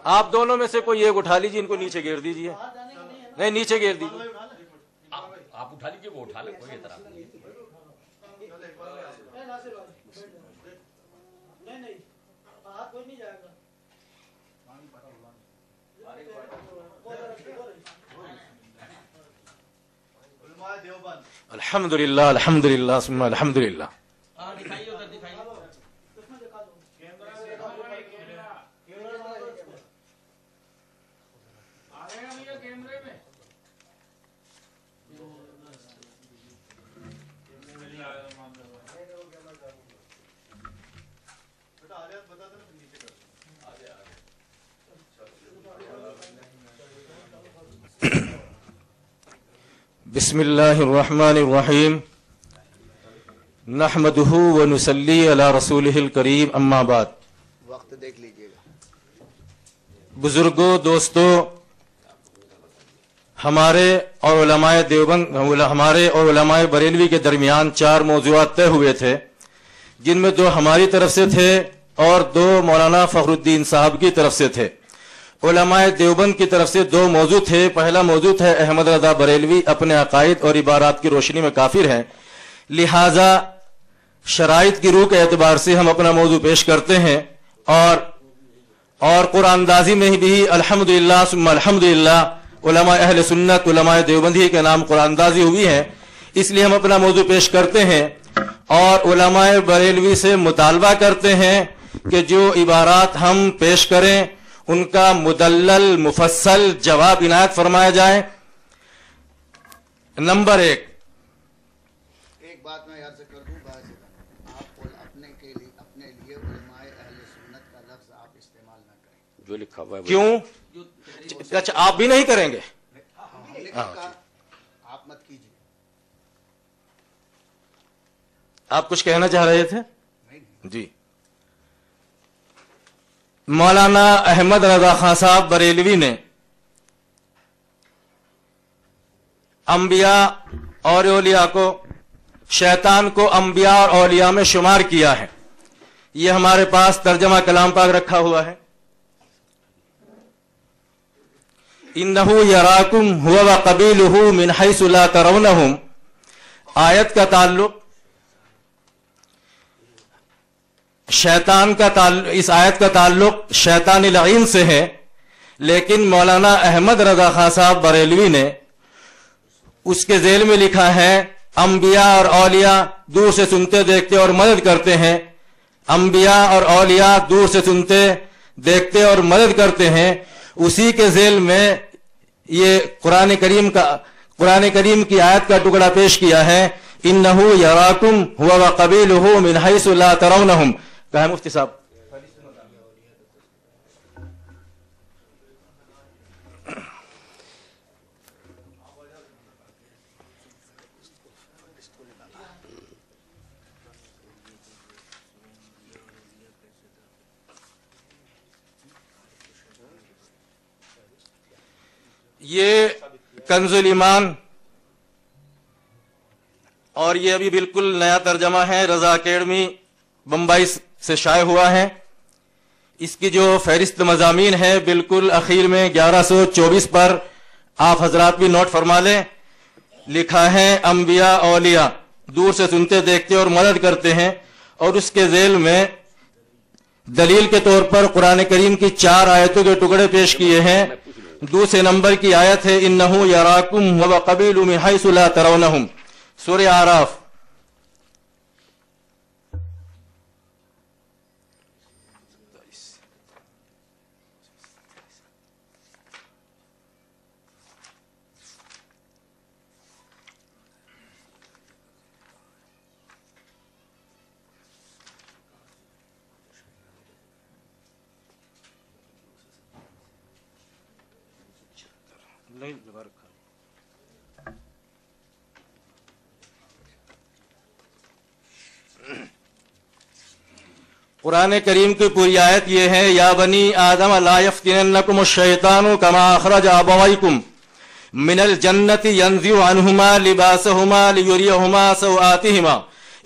آپ دونوں میں سے کوئی ایک اٹھا لیجیے، ان کو نیچے گیر دیجیے. نہیں نیچے گیر دیجیے. آپ اٹھا لیجیے، وہ اٹھا لے، کوئی اعتراض نہیں. الحمدللہ الحمدللہ ثم الحمدللہ. بسم اللہ الرحمن الرحیم نحمدہ ونصلی علی رسولہ الکریم اما بعد. وقت دیکھ لیجئے گا. بزرگوں، دوستوں، ہمارے اور علماء دیوبند، ہمارے اور علماء بریلوی کے درمیان 4 موضوعات طے ہوئے تھے، جن میں 2 ہماری طرف سے تھے اور 2 مولانا فخر الدین صاحب کی طرف سے تھے. علماء دیوبند کی طرف سے 2 موضوع تھے. پہلا موضوع ہے احمد رضا بریلوی اپنے عقائد اور عبارات کی روشنی میں کافر ہیں، لہذا شرائط کی روح کے اعتبار سے ہم اپنا موضوع پیش کرتے ہیں. اور قرآن اندازی میں بھی الحمدللہ ثم الحمدللہ علماء اہل سنت، علماء دیوبندی کے نام قرآن اندازی ہوئی ہے، اس لیے ہم اپنا موضوع پیش کرتے ہیں اور علماء بریلوی سے مطالبہ کرتے ہیں کہ جو عبارات ہم پیش کریں ان کا مدلل مفصل جواب عنایت فرمایا جائے. نمبر 1، ایک بات میں عرض کر دوں، آپ اپنے لیے علماء اہل سنت کا لفظ آپ استعمال نہ کریں. جو لکھا ہوا ہے کیوں؟ اچھا آپ بھی نہیں کریں گے؟ آپ مت کیجیے. آپ کچھ کہنا چاہ رہے تھے؟ جی. مولانا احمد رضا خان صاحب بریلوی نے انبیاء اور اولیاء کو، شیطان کو انبیاء اور اولیاء میں شمار کیا ہے. یہ ہمارے پاس ترجمہ کلام پاک رکھا ہوا ہے. انہ یراکم هو وقبیلہ من حیث لا ترونہم. آیت کا تعلق اس آیت کا تعلق شیطان لعین سے ہے، لیکن مولانا احمد رضا خان صاحب بریلوی نے اس کے ذیل میں لکھا ہے انبیاء اور اولیاء دور سے سنتے دیکھتے اور مدد کرتے ہیں. انبیاء اور اولیاء دور سے سنتے دیکھتے اور مدد کرتے ہیں. اسی کے ذیل میں یہ قرآن کریم کی آیت کا ٹکڑا پیش کیا ہے، انہ یراکم هو وقبیلہ من حیث لا ترونہم. کہا ہے مفتی صاحب؟ یہ کنز الایمان اور یہ ابھی بالکل نیا ترجمہ ہے، رضا اکیڈمی بمبئی سے شائع ہوا ہے. اس کی جو فہرست مضامین ہے بالکل اخیر میں 1124 پر آپ حضرات بھی نوٹ فرما لیں، لکھا ہے انبیاء اولیاء دور سے سنتے دیکھتے اور مدد کرتے ہیں، اور اس کے ذیل میں دلیل کے طور پر قرآن کریم کی 4 آیتوں کے ٹکڑے پیش کیے ہیں. دوسرے نمبر کی آیت ہے انہ یراکم وقبیلہ من حیث لا ترونہم، سورہ اعراف. قرآن کریم کی پوری آیت یہ ہے، یا بنی آدم لا یفتننکم الشیطان کما اخرج ابویکم من الجنت ینزع عنہما لباسہما لیریہما سوآتہما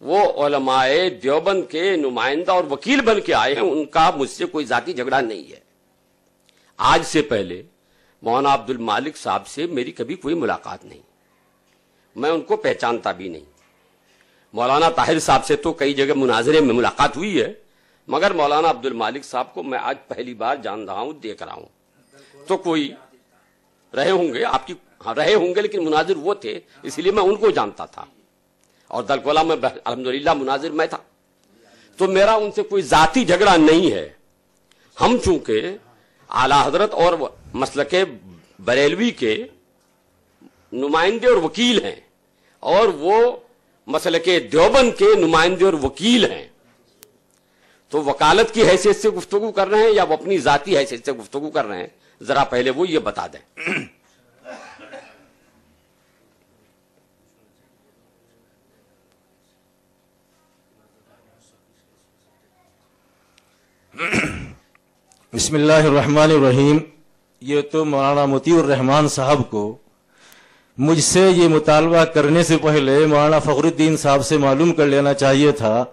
وہ علماء دیوبند کے نمائندہ اور وکیل بن کے آئے ہیں، ان کا مجھ سے کوئی ذاتی جھگڑا نہیں ہے۔ آج سے پہلے مولانا عبد المالک صاحب سے میری کبھی کوئی ملاقات نہیں، میں ان کو پہچانتا بھی نہیں۔ مولانا طاہر صاحب سے تو کئی جگہ مناظرے میں ملاقات ہوئی ہے، مگر مولانا عبد المالک صاحب کو میں آج پہلی بار جان رہا ہوں، دیکھ رہا ہوں۔ تو کوئی رہے ہوں گے آپ کی، رہے ہوں گے، لیکن مناظر وہ تھے، اس لیے میں ان کو جانتا تھا، اور دلکولا میں الحمدللہ مناظر میں تھا، تو میرا ان سے کوئی ذاتی جھگڑا نہیں ہے۔ ہم چونکہ اعلیٰ حضرت اور مسلک بریلوی کے نمائندے اور وکیل ہیں، اور وہ مسلک دیوبند کے نمائندے اور وکیل ہیں، تو وکالت کی حیثیت سے گفتگو کر رہے ہیں یا وہ اپنی ذاتی حیثیت سے گفتگو کر رہے ہیں، ذرا پہلے وہ یہ بتا دیں۔ بسم اللہ الرحمن الرحیم۔ یہ تو مولانا مطیع الرحمان صاحب کو مجھ سے یہ مطالبہ کرنے سے پہلے مولانا فخر الدین صاحب سے معلوم کر لینا چاہیے تھا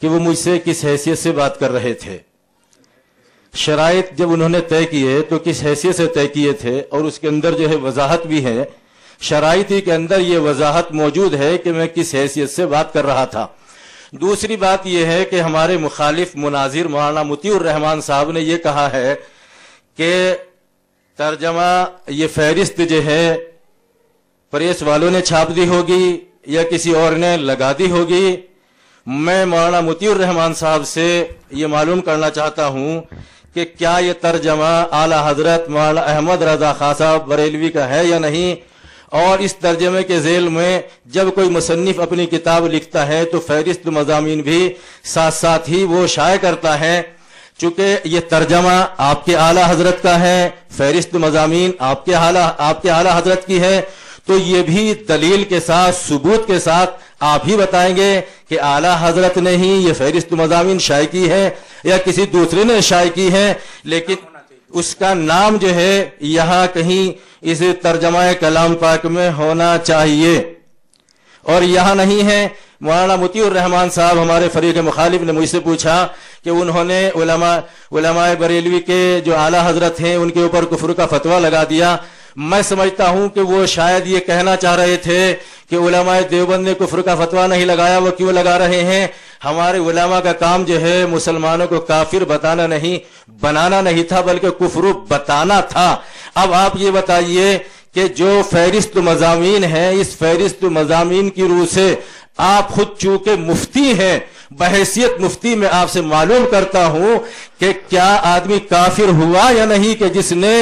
کہ وہ مجھ سے کس حیثیت سے بات کر رہے تھے۔ شرائط جب انہوں نے طے کیے تو کس حیثیت سے طے کیے تھے، اور اس کے اندر جو ہے وضاحت بھی ہے، شرائط ہی کے اندر یہ وضاحت موجود ہے کہ میں کس حیثیت سے بات کر رہا تھا۔ دوسری بات یہ ہے کہ ہمارے مخالف مناظر مولانا مطیع الرحمان صاحب نے یہ کہا ہے کہ ترجمہ یہ فہرست جو ہے پریس والوں نے چھاپ دی ہوگی یا کسی اور نے لگا دی ہوگی۔ میں مولانا مطیع الرحمان صاحب سے یہ معلوم کرنا چاہتا ہوں کہ کیا یہ ترجمہ اعلیٰ حضرت مولانا احمد رضا خان صاحب بریلوی کا ہے یا نہیں، اور اس ترجمے کے ذیل میں جب کوئی مصنف اپنی کتاب لکھتا ہے تو فہرست مضامین بھی ساتھ ساتھ ہی وہ شائع کرتا ہے۔ چونکہ یہ ترجمہ آپ کے اعلیٰ حضرت کا ہے، فہرست مضامین آپ کے اعلیٰ حضرت کی ہے، تو یہ بھی دلیل کے ساتھ ثبوت کے ساتھ آپ ہی بتائیں گے کہ اعلیٰ حضرت نے ہی یہ فہرست مضامین شائع کی ہے یا کسی دوسرے نے شائع کی ہے، لیکن اس کا نام جو ہے یہاں کہیں اس ترجمہ کلام پاک میں ہونا چاہیے، اور یہاں نہیں ہے۔ مولانا مطیع الرحمان صاحب ہمارے فریق مخالف نے مجھ سے پوچھا کہ انہوں نے علماء بریلوی کے جو اعلیٰ حضرت ہیں ان کے اوپر کفر کا فتویٰ لگا دیا۔ میں سمجھتا ہوں کہ وہ شاید یہ کہنا چاہ رہے تھے کہ علماء دیوبند نے کفر کا فتویٰ نہیں لگایا، وہ کیوں لگا رہے ہیں؟ ہمارے علماء کا کام جو ہے مسلمانوں کو کافر بتانا نہیں، بنانا نہیں تھا، بلکہ کفر بتانا تھا۔ اب آپ یہ بتائیے کہ جو فہرست مضامین ہیں، اس فہرست مضامین کی روح سے آپ خود چونکہ مفتی ہیں، بحیثیت مفتی میں آپ سے معلوم کرتا ہوں کہ کیا آدمی کافر ہوا یا نہیں کہ جس نے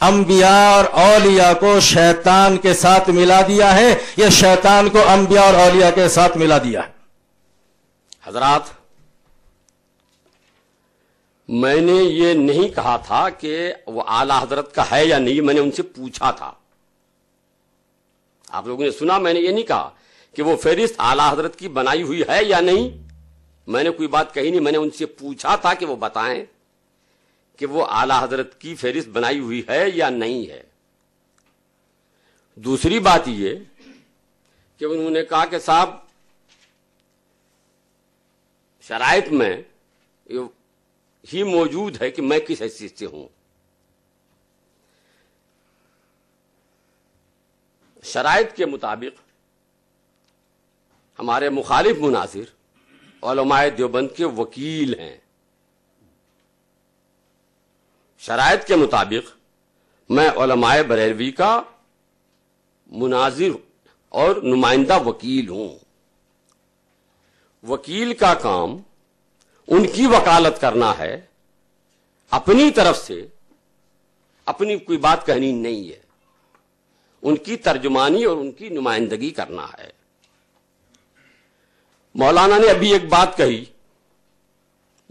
انبیاء اور اولیاء کو شیطان کے ساتھ ملا دیا ہے، یا شیطان کو انبیاء اور اولیاء کے ساتھ ملا دیا ہے؟ حضرات، میں نے یہ نہیں کہا تھا کہ وہ اعلیٰ حضرت کا ہے یا نہیں، میں نے ان سے پوچھا تھا۔ آپ لوگوں نے سنا، میں نے یہ نہیں کہا کہ وہ فہرست اعلیٰ حضرت کی بنائی ہوئی ہے یا نہیں، میں نے کوئی بات کہی نہیں، میں نے ان سے پوچھا تھا کہ وہ بتائیں کہ وہ اعلیٰ حضرت کی فہرست بنائی ہوئی ہے یا نہیں ہے۔ دوسری بات یہ کہ انہوں نے کہا کہ صاحب شرائط میں ہی موجود ہے کہ میں کس حیثیت سے ہوں۔ شرائط کے مطابق ہمارے مخالف مناظر علماء دیوبند کے وکیل ہیں۔ شرائط کے مطابق میں علماء بریلوی کا مناظر اور نمائندہ وکیل ہوں۔ وکیل کا کام ان کی وکالت کرنا ہے، اپنی طرف سے اپنی کوئی بات کہنی نہیں ہے، ان کی ترجمانی اور ان کی نمائندگی کرنا ہے۔ مولانا نے ابھی ایک بات کہی،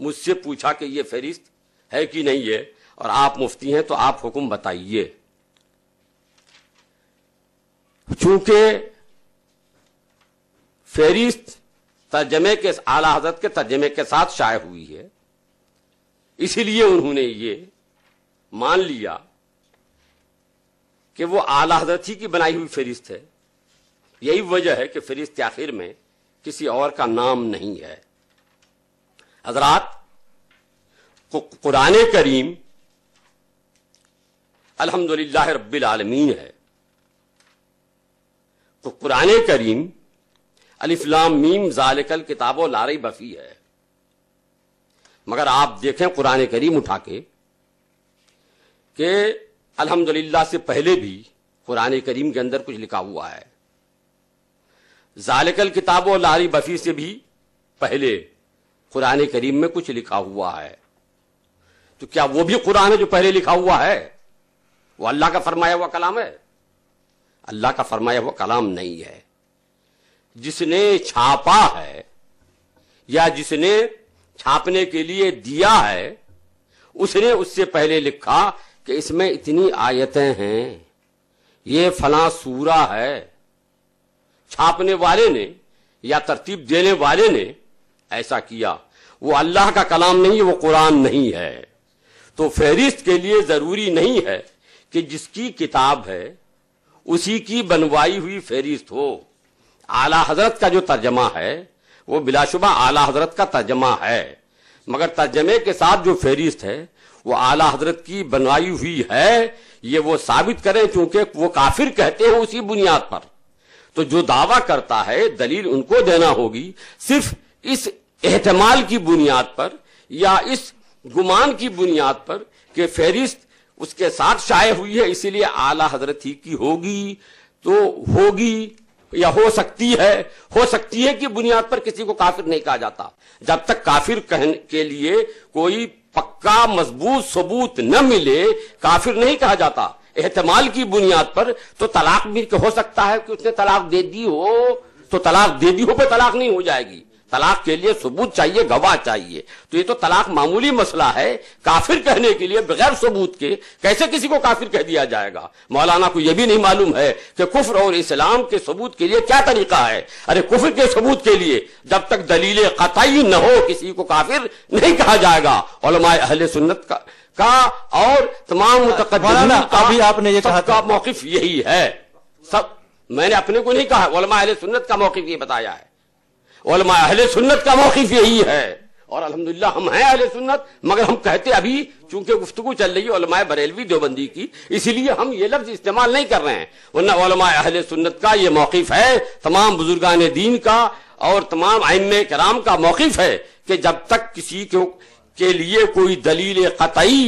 مجھ سے پوچھا کہ یہ فہرست ہے کہ نہیں ہے، اور آپ مفتی ہیں تو آپ حکم بتائیے۔ چونکہ فہرست ترجمے کے اعلیٰ حضرت کے ترجمے کے ساتھ شائع ہوئی ہے، اسی لیے انہوں نے یہ مان لیا کہ وہ اعلیٰ حضرت ہی کی بنائی ہوئی فہرست ہے۔ یہی وجہ ہے کہ فہرست کے آخر میں کسی اور کا نام نہیں ہے۔ حضرات، قرآن کریم الحمدللہ رب العالمین ہے، تو قرآن کریم الف لام میم ذالک الکتاب لا ریب فیہ ہے، مگر آپ دیکھیں قرآن کریم اٹھا کے کہ الحمدللہ سے پہلے بھی قرآن کریم کے اندر کچھ لکھا ہوا ہے، ذالک الکتاب لا ریب فیہ سے بھی پہلے قرآن کریم میں کچھ لکھا ہوا ہے، تو کیا وہ بھی قرآن ہے جو پہلے لکھا ہوا ہے؟ وہ اللہ کا فرمایا ہوا کلام ہے؟ اللہ کا فرمایا ہوا کلام نہیں ہے۔ جس نے چھاپا ہے یا جس نے چھاپنے کے لیے دیا ہے، اس نے اس سے پہلے لکھا کہ اس میں اتنی آیتیں ہیں، یہ فلاں سورہ ہے۔ چھاپنے والے نے یا ترتیب دینے والے نے ایسا کیا، وہ اللہ کا کلام نہیں ہے، وہ قرآن نہیں ہے۔ تو فہرست کے لیے ضروری نہیں ہے کہ جس کی کتاب ہے اسی کی بنوائی ہوئی فہرست ہو۔ اعلی حضرت کا جو ترجمہ ہے وہ بلا شبہ اعلی حضرت کا ترجمہ ہے، مگر ترجمے کے ساتھ جو فہرست ہے وہ اعلی حضرت کی بنوائی ہوئی ہے، یہ وہ ثابت کریں، چونکہ وہ کافر کہتے ہیں اسی بنیاد پر۔ تو جو دعویٰ کرتا ہے دلیل ان کو دینا ہوگی، صرف اس احتمال کی بنیاد پر یا اس گمان کی بنیاد پر کہ فہرست اس کے ساتھ شائع ہوئی ہے اسی لیے اعلی حضرت ہی کی ہوگی، تو ہوگی یا ہو سکتی ہے کہ بنیاد پر کسی کو کافر نہیں کہا جاتا۔ جب تک کافر کہنے کے لیے کوئی پکا مضبوط ثبوت نہ ملے کافر نہیں کہا جاتا۔ احتمال کی بنیاد پر تو طلاق بھی ہو سکتا ہے کہ اس نے طلاق دے دی ہو، تو طلاق دے دی ہو پہ طلاق نہیں ہو جائے گی، طلاق کے لیے ثبوت چاہیے، گواہ چاہیے۔ تو یہ تو طلاق معمولی مسئلہ ہے، کافر کہنے کے لیے بغیر ثبوت کے کیسے کسی کو کافر کہہ دیا جائے گا؟ مولانا کو یہ بھی نہیں معلوم ہے کہ کفر اور اسلام کے ثبوت کے لیے کیا طریقہ ہے۔ ارے کفر کے ثبوت کے لیے جب تک دلیل قطعی نہ ہو کسی کو کافر نہیں کہا جائے گا۔ علماء اہل سنت کا اور تمام متقدمین کا موقف یہی ہے۔ سب میں نے اپنے کو نہیں کہا، علماء اہل سنت کا موقف یہ بتایا ہے، علماء اہل سنت کا موقف یہی ہے، اور الحمدللہ ہم ہیں اہل سنت، مگر ہم کہتے ابھی چونکہ گفتگو چل رہی ہے علماء بریلوی دیوبندی کی، اسی لیے ہم یہ لفظ استعمال نہیں کر رہے ہیں، ورنہ علماء اہل سنت کا یہ موقف ہے، تمام بزرگان دین کا اور تمام ائمہ کرام کا موقف ہے کہ جب تک کسی کے لیے کوئی دلیل قطعی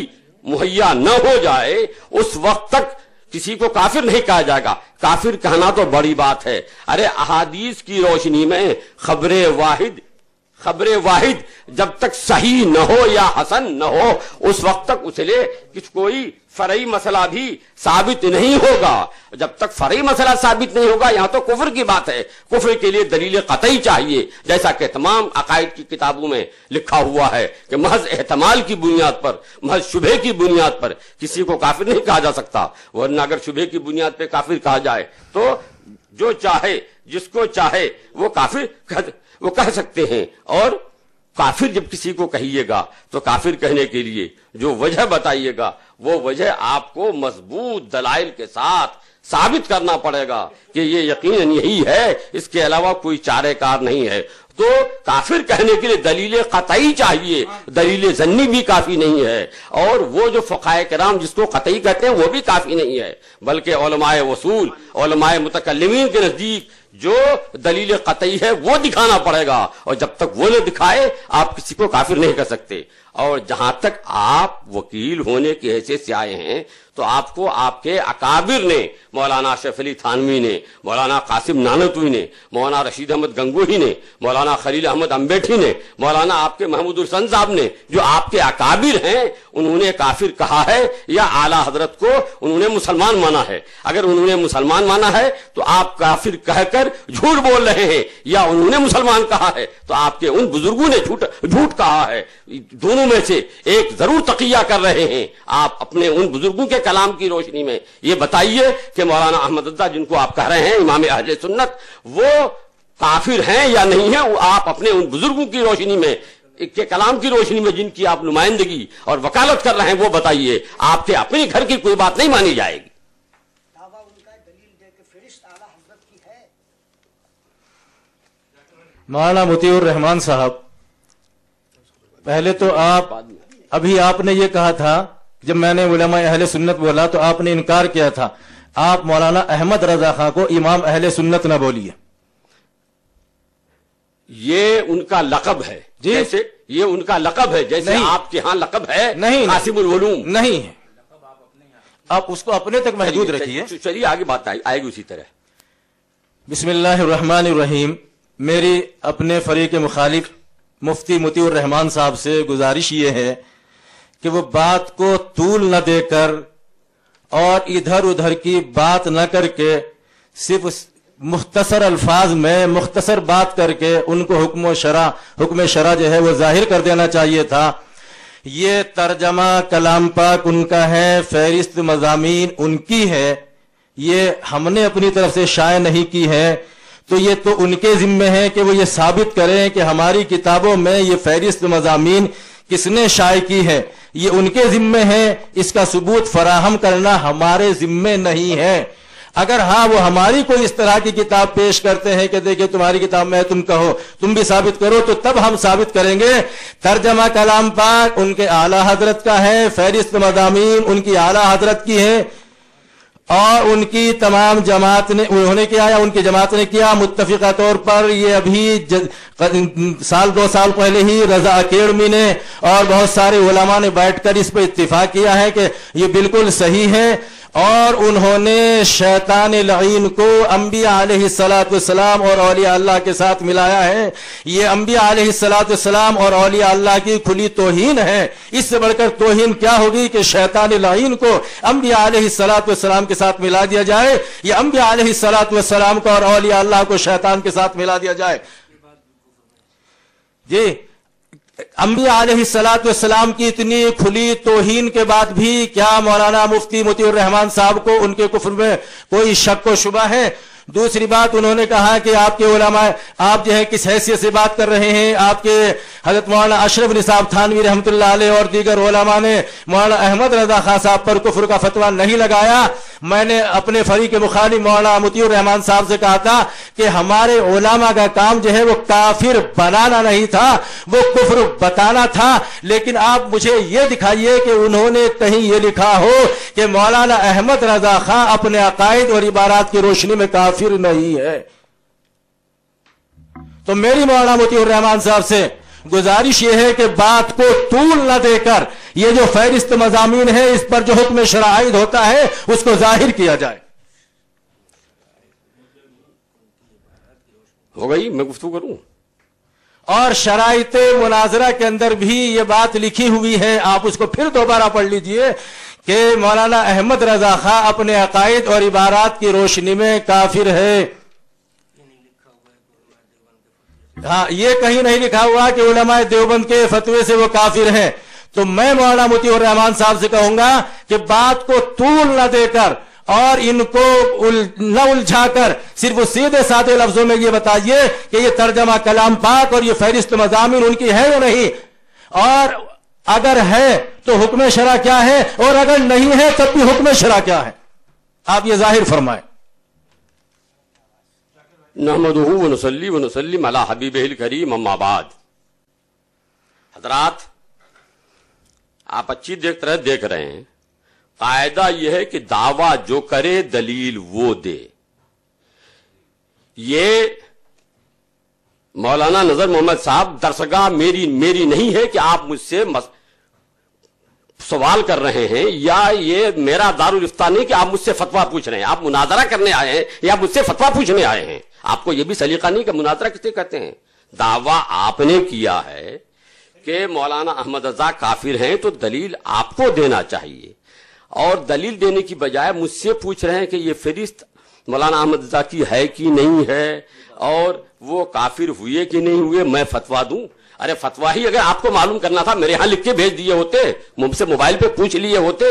مہیا نہ ہو جائے اس وقت تک کسی کو کافر نہیں کہا جائے گا۔ کافر کہنا تو بڑی بات ہے۔ ارے احادیث کی روشنی میں خبر واحد جب تک صحیح نہ ہو یا حسن نہ ہو اس وقت تک اس لیے کوئی فرعی مسئلہ بھی ثابت نہیں ہوگا۔ جب تک فرعی مسئلہ ثابت نہیں ہوگا، یہاں تو کفر کی بات ہے، کفر کے لیے دلیل قطعی چاہیے، جیسا کہ تمام عقائد کی کتابوں میں لکھا ہوا ہے کہ محض احتمال کی بنیاد پر، محض شبہ کی بنیاد پر کسی کو کافر نہیں کہا جا سکتا، ورنہ اگر شبہ کی بنیاد پہ کافر کہا جائے تو جو چاہے جس کو چاہے وہ کافر وہ کہہ سکتے ہیں۔ اور کافر جب کسی کو کہیے گا تو کافر کہنے کے لیے جو وجہ بتائیے گا وہ وجہ آپ کو مضبوط دلائل کے ساتھ ثابت کرنا پڑے گا کہ یہ یقیناً یہی ہے، اس کے علاوہ کوئی چارہ کار نہیں ہے۔ تو کافر کہنے کے لیے دلیل قطعی چاہیے، دلیل ظنی بھی کافی نہیں ہے، اور وہ جو فقہائے کرام جس کو قطعی کہتے ہیں وہ بھی کافی نہیں ہے، بلکہ علماء اصول، علماء متکلمین کے نزدیک جو دلیل قطعی ہے وہ دکھانا پڑے گا، اور جب تک وہ نہ دکھائے آپ کسی کو کافر نہیں کر سکتے۔ اور جہاں تک آپ وکیل ہونے کی حیثیت سے آئے ہیں تو آپ کو آپ کے اکابر نے، مولانا اشرف علی تھانوی نے، مولانا قاسم نانوتوی نے، مولانا رشید احمد گنگوہی نے، مولانا خلیل احمد امبیٹھی نے، مولانا آپ کے محمود الحسن صاحب نے، جو آپ کے اکابر ہیں، انہوں نے کافر کہا ہے یا اعلی حضرت کو انہوں نے مسلمان مانا ہے؟ اگر انہوں نے مسلمان مانا ہے تو آپ کافر کہہ کر جھوٹ بول رہے ہیں، یا انہوں نے مسلمان کہا ہے تو آپ کے ان بزرگوں نے جھوٹ کہا ہے۔ دونوں میں سے ایک ضرور تقیہ کر رہے ہیں۔ آپ اپنے ان بزرگوں کے کلام کی روشنی میں یہ بتائیے کہ مولانا احمد رضا جن کو آپ کہہ رہے ہیں امام اہل سنت، وہ کافر ہیں یا نہیں ہیں؟ آپ اپنے ان بزرگوں کی روشنی میں، کے کلام کی روشنی میں جن کی آپ نمائندگی اور وکالت کر رہے ہیں وہ بتائیے، آپ کے اپنے گھر کی کوئی بات نہیں مانی جائے گی۔ مولانا مطیع الرحمان صاحب، پہلے تو آپ ابھی آپ نے یہ کہا تھا، جب میں نے علماء اہل سنت بولا تو آپ نے انکار کیا تھا. آپ مولانا احمد رضا خان کو امام اہل سنت نہ بولیے. یہ ان کا لقب ہے. جی، جیسے یہ ان کا لقب ہے، جیسے آپ کے ہاں لقب ہے نہیں قاسم العلوم. نہیں ہے، آپ اس کو اپنے تک محدود رکھیے. چلیے آگے بات آئے گی اسی طرح. بسم اللہ الرحمن الرحیم. میری اپنے فریق مخالف مفتی مطیع الرحمان صاحب سے گزارش یہ ہے کہ وہ بات کو طول نہ دے کر اور ادھر ادھر کی بات نہ کر کے صرف مختصر الفاظ میں مختصر بات کر کے ان کو حکم شرع جو ہے وہ ظاہر کر دینا چاہیے تھا. یہ ترجمہ کلام پاک ان کا ہے، فہرست مضامین ان کی ہے، یہ ہم نے اپنی طرف سے شائع نہیں کی ہے. تو یہ تو ان کے ذمے ہے کہ وہ یہ ثابت کریں کہ ہماری کتابوں میں یہ فہرست مضامین کس نے شائع کی ہے. یہ ان کے ذمے ہے، اس کا ثبوت فراہم کرنا ہمارے ذمے نہیں ہے. اگر ہاں وہ ہماری کوئی اس طرح کی کتاب پیش کرتے ہیں کہ دیکھیں تمہاری کتاب میں تم کہو، تم بھی ثابت کرو، تو تب ہم ثابت کریں گے. ترجمہ کلام پاک ان کے اعلی حضرت کا ہے، فہرست مضامین ان کی اعلی حضرت کی ہے، اور ان کی تمام جماعت نے انہوں نے کیا یا ان کی جماعت نے کیا متفقہ طور پر. یہ ابھی سال 2 سال پہلے ہی رضا اکیڈمی نے اور بہت سارے علماء نے بیٹھ کر اس پہ اتفاق کیا ہے کہ یہ بالکل صحیح ہے. اور انہوں نے شیطان لعین کو انبیاء علیہ السلام اور اولیاء اللہ کے ساتھ ملایا ہے. یہ انبیاء علیہ السلام اور اولیاء اللہ کی کھلی توہین ہے. اس سے بڑھ کر توہین کیا ہوگی کہ شیطان لعین کو انبیاء علیہ السلام کے ساتھ ملا دیا جائے، یا انبیاء علیہ السلام کو اور اولیاء اللہ کو شیطان کے ساتھ ملا دیا جائے. جی، انبیاء علیہ السلام کی اتنی کھلی توہین کے بعد بھی کیا مولانا مفتی مطیع الرحمان صاحب کو ان کے کفر میں کوئی شک و شبہ ہے؟ دوسری بات، انہوں نے کہا کہ آپ کے علماء آپ جو ہے کس حیثیت سے بات کر رہے ہیں. آپ کے حضرت مولانا اشرف نصاب تھانوی رحمۃ اللہ علیہ اور دیگر علماء نے مولانا احمد رضا خان صاحب پر کفر کا فتویٰ نہیں لگایا. میں نے اپنے فریق مخالف مولانا مطیع الرحمان صاحب سے کہا تھا کہ ہمارے علماء کا کام جو ہے وہ کافر بنانا نہیں تھا، وہ کفر بتانا تھا. لیکن آپ مجھے یہ دکھائیے کہ انہوں نے کہیں یہ لکھا ہو کہ مولانا احمد رضا خان اپنے عقائد اور عبارات کی روشنی میں کافر نہیں ہے. تو میری مولانا مطیع الرحمان صاحب سے گزارش یہ ہے کہ بات کو طول نہ دے کر یہ جو فہرست مضامین ہے اس پر جو حکم شرائط ہوتا ہے اس کو ظاہر کیا جائے. ہو گئی، میں گفتگو کروں. اور شرائط مناظرہ کے اندر بھی یہ بات لکھی ہوئی ہے، آپ اس کو پھر دوبارہ پڑھ لیجئے کہ مولانا احمد رضا خان اپنے عقائد اور عبارات کی روشنی میں کافر ہے. ہاں، یہ کہیں نہیں لکھا ہوا کہ علماء دیوبند کے فتوے سے وہ کافر ہیں. تو میں مولانا مطیع الرحمان صاحب سے کہوں گا کہ بات کو طول نہ دے کر اور ان کو نہ الجھا کر صرف سیدھے سادے لفظوں میں یہ بتائیے کہ یہ ترجمہ کلام پاک اور یہ فہرست مضامین ان کی ہے یا نہیں، اور اگر ہے تو حکم شرع کیا ہے، اور اگر نہیں ہے تب بھی حکم شرع کیا ہے، آپ یہ ظاہر فرمائیں. نحمدہ ونصلی ونسلم علی حبیبہ الکریم، اما بعد. حضرات، آپ اچھی طرح دیکھ رہے ہیں، قاعدہ یہ ہے کہ دعویٰ جو کرے دلیل وہ دے. یہ مولانا نذر محمد صاحب درسگاہ میری نہیں ہے کہ آپ مجھ سے سوال کر رہے ہیں، یا یہ میرا دارالافتاء نہیں کہ آپ مجھ سے فتویٰ پوچھ رہے ہیں. آپ مناظرہ کرنے آئے ہیں یا مجھ سے فتویٰ پوچھنے آئے ہیں. آپ کو یہ بھی سلیقہ نہیں کہ مناظرہ کسے کہتے ہیں. دعویٰ آپ نے کیا ہے کہ مولانا احمد رضا کافر ہیں، تو دلیل آپ کو دینا چاہیے. اور دلیل دینے کی بجائے مجھ سے پوچھ رہے ہیں کہ یہ فہرست مولانا احمد رضا کی ہے کہ نہیں ہے، اور وہ کافر ہوئے کہ نہیں ہوئے، میں فتویٰ دوں. ارے فتویٰ ہی اگر آپ کو معلوم کرنا تھا میرے ہاں لکھ کے بھیج دیے ہوتے، مجھ سے موبائل پہ پوچھ لیے ہوتے،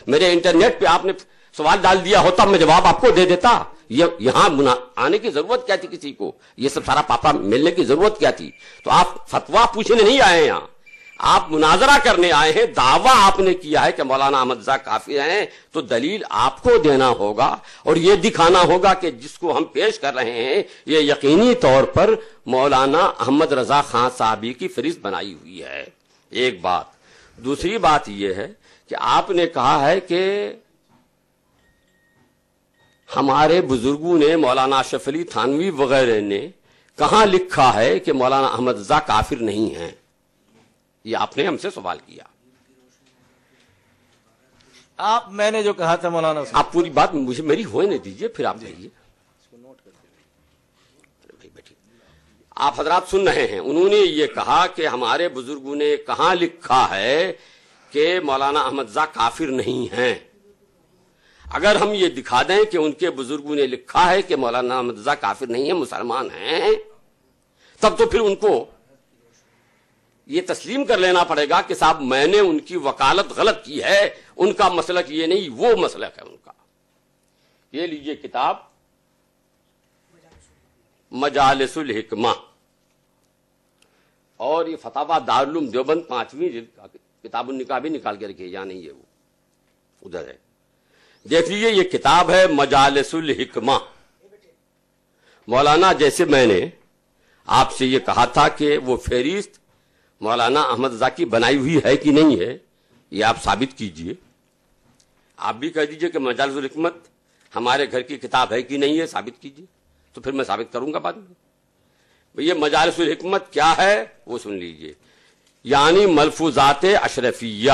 میرے انٹرنیٹ پہ آپ نے سوال ڈال دیا ہوتا، میں جواب آپ کو دے دیتا. یہاں آنے کی ضرورت کیا تھی کسی کو؟ یہ سب سارا پاپا ملنے کی ضرورت کیا تھی؟ تو آپ فتویٰ پوچھنے نہیں آئے یہاں، آپ مناظرہ کرنے آئے ہیں, دعویٰ آپ نے کیا ہے کہ مولانا احمد رضا کافر ہیں, تو دلیل آپ کو دینا ہوگا اور یہ دکھانا ہوگا کہ جس کو ہم پیش کر رہے ہیں یہ یقینی طور پر مولانا احمد رضا خان صاحبی کی فہرست بنائی ہوئی ہے. ایک بات. دوسری بات یہ ہے کہ آپ نے کہا ہے کہ ہمارے بزرگوں نے, مولانا اشرف علی تھانوی وغیرہ نے کہاں لکھا ہے کہ مولانا احمد رضا کافر نہیں ہیں. یہ آپ نے ہم سے سوال کیا. میں نے جو کہا تھا مولانا, آپ پوری بات مجھے میری ہونے دیجئے, پھر آپ کہیے. آپ حضرات سن رہے ہیں, انہوں نے یہ کہا کہ ہمارے بزرگوں نے کہاں لکھا ہے کہ مولانا احمد رضا کافر نہیں ہیں. اگر ہم یہ دکھا دیں کہ ان کے بزرگوں نے لکھا ہے کہ مولانا احمد رضا کافر نہیں ہیں, مسلمان ہیں, تب تو پھر ان کو یہ تسلیم کر لینا پڑے گا کہ صاحب میں نے ان کی وکالت غلط کی ہے, ان کا مسلک یہ نہیں, وہ مسلک ہے ان کا. یہ لیجئے کتاب مجالس الحکمہ, اور یہ فتاوی دارالعلوم دیوبند 5ویں جلد, کتاب النکاح بھی نکال کے رکھیے, یا نہیں ہے وہ ادھر ہے, دیکھ لیجئے. یہ کتاب ہے مجالس الحکمہ. مولانا, جیسے میں نے آپ سے یہ کہا تھا کہ وہ فہرست مولانا احمد رضا کی بنائی ہوئی ہے کہ نہیں ہے, یہ آپ ثابت کیجئے. آپ بھی کہہ دیجئے کہ مجالس الحکمت ہمارے گھر کی کتاب ہے کہ نہیں ہے, ثابت کیجئے, تو پھر میں ثابت کروں گا بعد میں. یہ مجالس الحکمت کیا ہے وہ سن لیجئے. یعنی ملفوظات اشرفیہ,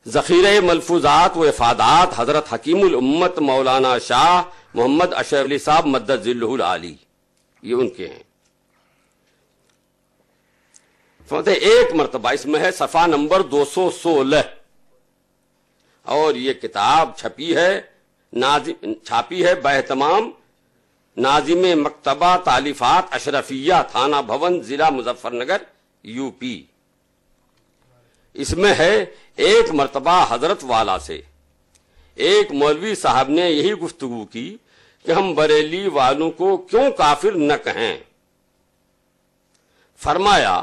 ذخیرہ ملفوظات و افادات حضرت حکیم الامت مولانا شاہ محمد اشرف علی صاحب مدد ذلہ العالی, یہ ان کے ہیں. ایک مرتبہ اس میں ہے صفحہ نمبر 216, اور یہ کتاب چھپی ہے, چھاپی ہے باہتمام ناظم مکتبہ تالیفات اشرفیہ, تھانہ بھون, ضلع مظفر نگر, یو پی. اس میں ہے ایک مرتبہ حضرت والا سے ایک مولوی صاحب نے یہی گفتگو کی کہ ہم بریلی والوں کو کیوں کافر نہ کہیں. فرمایا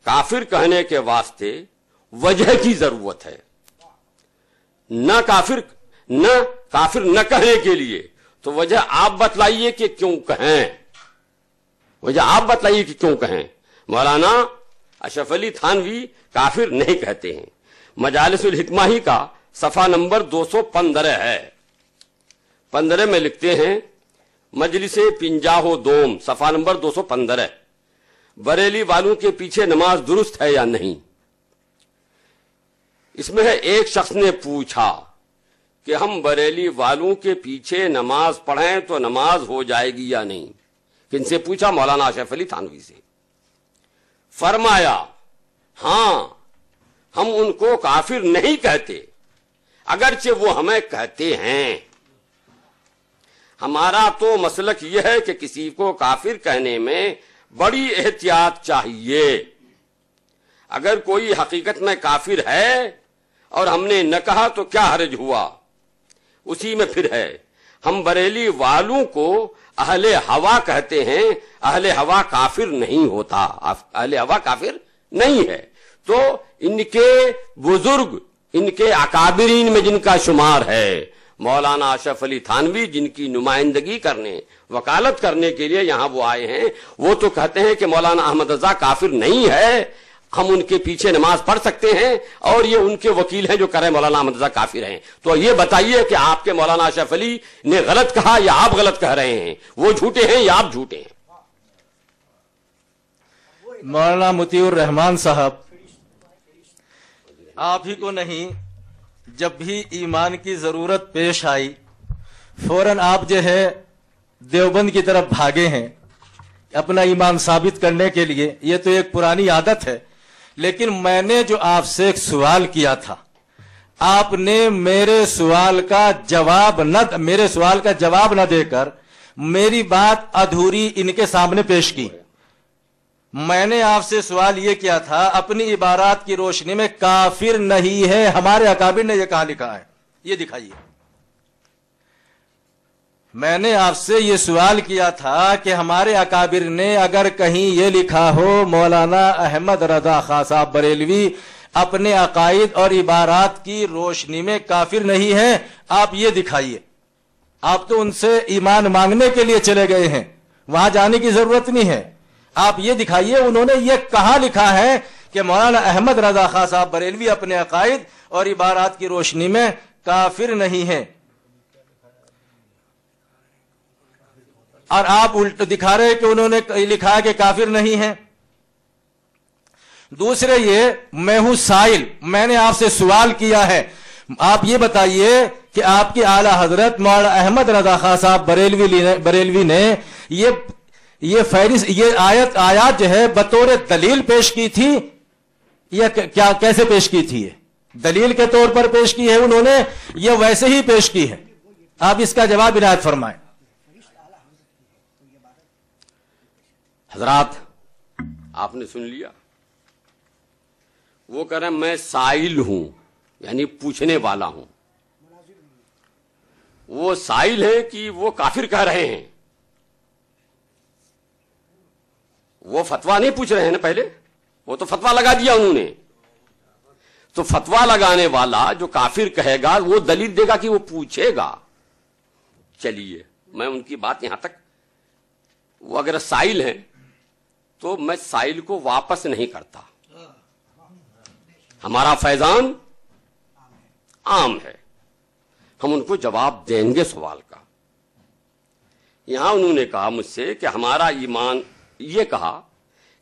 کافر کہنے کے واسطے وجہ کی ضرورت ہے, نہ کافر نہ کہنے کے لیے تو وجہ آپ بتلائیے کہ کیوں کہیں, وجہ آپ بتلائیے کہ کیوں کہیں. مولانا اشرف علی تھانوی کافر نہیں کہتے ہیں. مجالس الحکمہ ہی کا صفحہ نمبر 215 ہے. 15 میں لکھتے ہیں, مجلس پنجاہو دوم, صفحہ نمبر 215, بریلی والوں کے پیچھے نماز درست ہے یا نہیں. اس میں ہے ایک شخص نے پوچھا کہ ہم بریلی والوں کے پیچھے نماز پڑھیں تو نماز ہو جائے گی یا نہیں. کن سے پوچھا؟ مولانا اشرف علی تھانوی سے. فرمایا ہاں, ہم ان کو کافر نہیں کہتے, اگرچہ وہ ہمیں کہتے ہیں. ہمارا تو مسلک یہ ہے کہ کسی کو کافر کہنے میں بڑی احتیاط چاہیے. اگر کوئی حقیقت میں کافر ہے اور ہم نے نہ کہا تو کیا حرج ہوا, اسی میں پھر ہے. ہم بریلی والوں کو اہل ہوا کہتے ہیں, اہل ہوا کافر نہیں ہوتا, اہل ہوا کافر نہیں ہے. تو ان کے بزرگ, ان کے اکابرین میں جن کا شمار ہے مولانا اشرف علی تھانوی, جن کی نمائندگی کرنے, وکالت کرنے کے لیے یہاں وہ آئے ہیں, وہ تو کہتے ہیں کہ مولانا احمد رضا کافر نہیں ہے, ہم ان کے پیچھے نماز پڑھ سکتے ہیں, اور یہ ان کے وکیل ہیں جو کریں مولانا احمد رضا کافر ہیں. تو یہ بتائیے کہ آپ کے مولانا اشرف علی نے غلط کہا یا آپ غلط کہہ رہے ہیں, وہ جھوٹے ہیں یا آپ جھوٹے ہیں. مولانا مطیع الرحمان صاحب, آپ ہی کو نہیں, جب بھی ایمان کی ضرورت پیش آئی فوراً آپ جو ہے دیوبند کی طرف بھاگے ہیں اپنا ایمان ثابت کرنے کے لیے. یہ تو ایک پرانی عادت ہے, لیکن میں نے جو آپ سے ایک سوال کیا تھا, آپ نے میرے سوال کا جواب نہ دے کر میری بات ادھوری ان کے سامنے پیش کی. میں نے آپ سے سوال یہ کیا تھا, اپنی عبارات کی روشنی میں کافر نہیں ہے, ہمارے اکابر نے یہ کہاں لکھا ہے, یہ دکھائیے. میں نے آپ سے یہ سوال کیا تھا کہ ہمارے اکابر نے اگر کہیں یہ لکھا ہو مولانا احمد رضا خان صاحب بریلوی اپنے عقائد اور عبارات کی روشنی میں کافر نہیں ہے، آپ یہ دکھائیے. آپ تو ان سے ایمان مانگنے کے لیے چلے گئے ہیں، وہاں جانے کی ضرورت نہیں ہے. آپ یہ دکھائیے انہوں نے یہ کہاں لکھا ہے کہ مولانا احمد رضا خان صاحب بریلوی اپنے عقائد اور عبارات کی روشنی میں کافر نہیں ہے. اور آپ الٹ دکھا رہے کہ انہوں نے لکھا ہے کہ کافر نہیں ہے. دوسرے یہ میں ہوں سائل، میں نے آپ سے سوال کیا ہے، آپ یہ بتائیے کہ آپ کی اعلی حضرت مولانا احمد رضا خان صاحب بریلوی نے یہ فہرست، یہ آیات جو ہے بطور دلیل پیش کی تھی یا کیا کیسے پیش کی تھی؟ دلیل کے طور پر پیش کی ہے انہوں نے یہ ویسے ہی پیش کی ہے؟ آپ اس کا جواب عنایت فرمائیں. حضرات آپ نے سن لیا، وہ کہہ رہے ہیں میں سائل ہوں، یعنی پوچھنے والا ہوں. وہ سائل ہے کہ وہ کافر کہہ رہے ہیں؟ وہ فتویٰ نہیں پوچھ رہے ہیں نا، پہلے وہ تو فتویٰ لگا دیا انہوں نے. تو فتویٰ لگانے والا جو کافر کہے گا وہ دلیل دے گا کہ وہ پوچھے گا. چلیے میں ان کی بات یہاں تک، وہ اگر سائل ہیں تو میں سائل کو واپس نہیں کرتا، ہمارا فیضان عام ہے، ہم ان کو جواب دیں گے سوال کا. یہاں انہوں نے کہا مجھ سے کہ ہمارا ایمان، یہ کہا